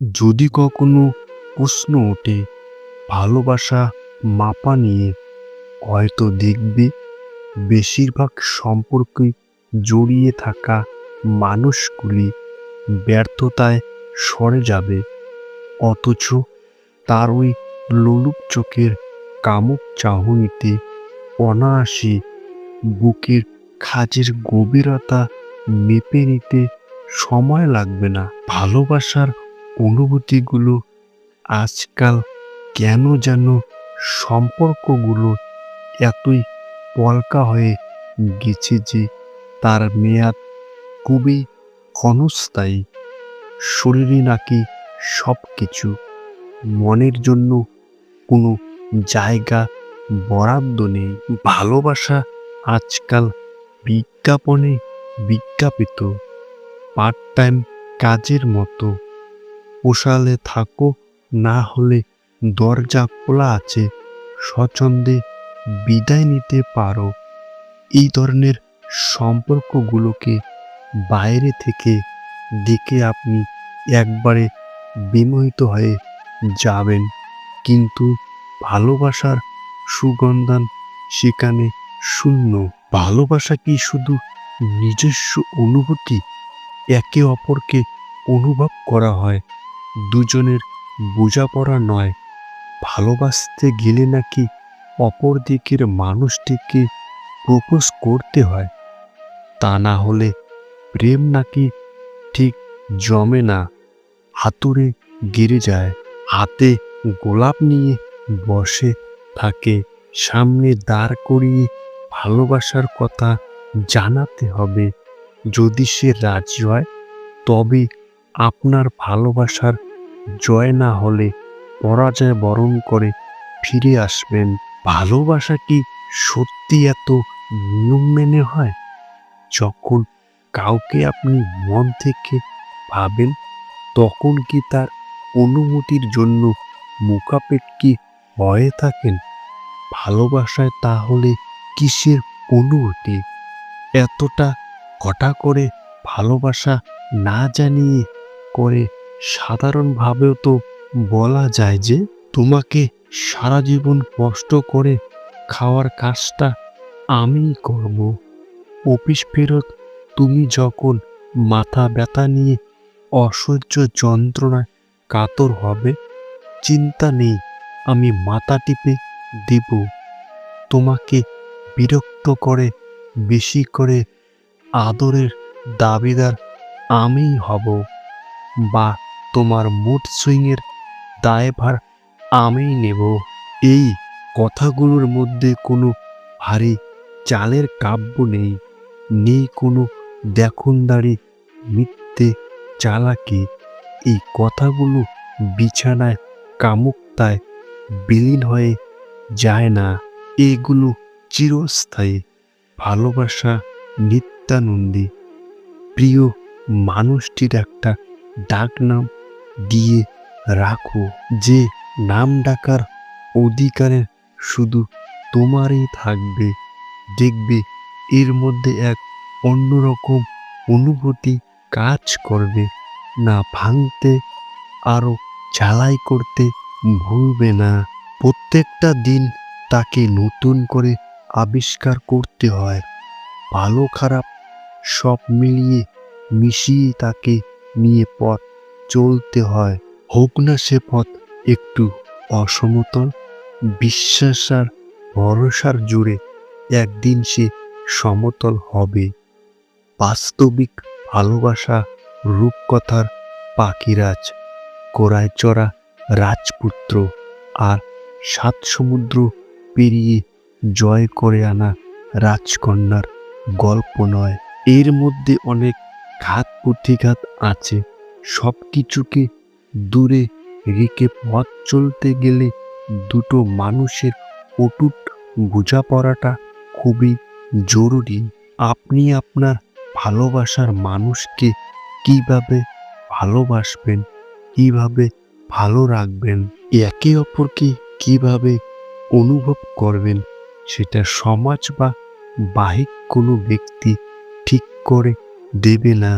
যদি কখনো প্রশ্ন ওঠে ভালোবাসা মাপা নিয়ে, হয়তো দেখবে বেশিরভাগ সম্পর্কে জড়িয়ে থাকা মানুষগুলি ব্যর্থতায় সরে যাবে, অথচ তার ওই লোলুপ চোখের কামুক চাহনিতে অনায়াসে বুকের খাঁজের গভীরতা মেপে নিতে সময় লাগবে না। ভালোবাসার অনুভূতিগুলো আজকাল কেন যেন সম্পর্কগুলো এতই পলকা হয়ে গেছে যে তার মেয়াদ খুবই ক্ষণস্থায়ী। শরীরে নাকি সব কিছু, মনের জন্য কোনো জায়গা বরাদ্দ নেই। ভালোবাসা আজকাল বিজ্ঞাপনে বিজ্ঞাপিত পার্ট টাইম কাজের মতো। পোষালে থাকো, না হলে দরজা খোলা আছে, স্বচ্ছন্দে বিদায় নিতে পারো। এই ধরনের সম্পর্কগুলোকে বাইরে থেকে দেখে আপনি একবারে বিমোহিত হয়ে যাবেন, কিন্তু ভালোবাসার সুগন্ধান সেখানে শূন্য। ভালোবাসা কি শুধু নিজস্ব অনুভূতি? একে অপরকে অনুভব করা হয়, দুজনের বোঝাপড়া নয়। ভালোবাসতে গেলে নাকি অপর দিকের মানুষটিকে প্রপোজ করতে হয়, তা না হলে প্রেম নাকি ঠিক জমে না, হাতুড়ে গিরে যায়। হাতে গোলাপ নিয়ে বসে থাকে, সামনে দাঁড় করিয়ে ভালোবাসার কথা জানাতে হবে। যদি সে রাজি হয় তবে আপনার ভালোবাসার জয়, না হলে পরাজয় বরণ করে ফিরে আসবেন। ভালোবাসা কি সত্যি এত নিয়ম মেনে হয়? যখন কাউকে আপনি মন থেকে ভাবেন, তখন কি তার অনুমতির জন্য মুখাপেক্ষী হয়ে থাকেন? ভালোবাসায় তাহলে কিসের অনুভূতি? এতটা ঘটা করে ভালোবাসা না জানিয়ে করে সাধারণভাবেও তো বলা যায় যে, তোমাকে সারা জীবন কষ্ট করে খাওয়ার কাজটা আমিই করব। অফিস ফেরত তুমি যখন মাথা ব্যথা নিয়ে অসহ্য যন্ত্রণায় কাতর হবে, চিন্তা নেই, আমি মাথা টিপে দেব। তোমাকে বিরক্ত করে বেশি করে আদরের দাবিদার আমিই হব, বা তোমার মুড সুইংয়ের দায়ভার আমিই নেব। এই কথাগুলোর মধ্যে কোনো ভারী চালের কাব্য নেই, নেই কোনো দেখনদারি মিথ্যে চালাকি। এই কথাগুলো বিছানায় কামুকতায় বিলীন হয়ে যায় না, এগুলো চিরস্থায়ী। ভালোবাসা নিত্যানন্দী। প্রিয় মানুষটির একটা ডাক নাম দিয়ে রাখো, যে নাম ডাকার অধিকারে শুধু তোমারই থাকবে। দেখবে এর মধ্যে এক অন্যরকম অনুভূতি কাজ করবে, না ভাঙতে আরো ঝালাই করতে ভুলবে না। প্রত্যেকটা দিন তাকে নতুন করে আবিষ্কার করতে হয়, ভালো খারাপ সব মিলিয়ে মিশিয়ে তাকে নিয়ে পথ চলতে হয়। হোক না সে পথ একটু অসমতল, বিশ্বাস আর ভরসার জুড়ে একদিন সে সমতল হবে। বাস্তবিক ভালোবাসা রূপকথার পাখিরাজ, কোরায় চড়া রাজপুত্র আর 7 সমুদ্র পেরিয়ে জয় করে আনা রাজকন্যার গল্প নয়। এর মধ্যে অনেক ঘাত প্রতিঘাত আছে। সব কিছুকে দূরে রেখে পথ চলতে গেলে দুটো মানুষের অটুট বোঝাপড়াটা খুবই জরুরি। আপনি আপনার ভালোবাসার মানুষকে কিভাবে ভালোবাসবেন, কিভাবে ভালো রাখবেন, একে অপরকে কিভাবে অনুভব করবেন, সেটা সমাজ বা বাহিক কোনো ব্যক্তি ঠিক করে দেবে না।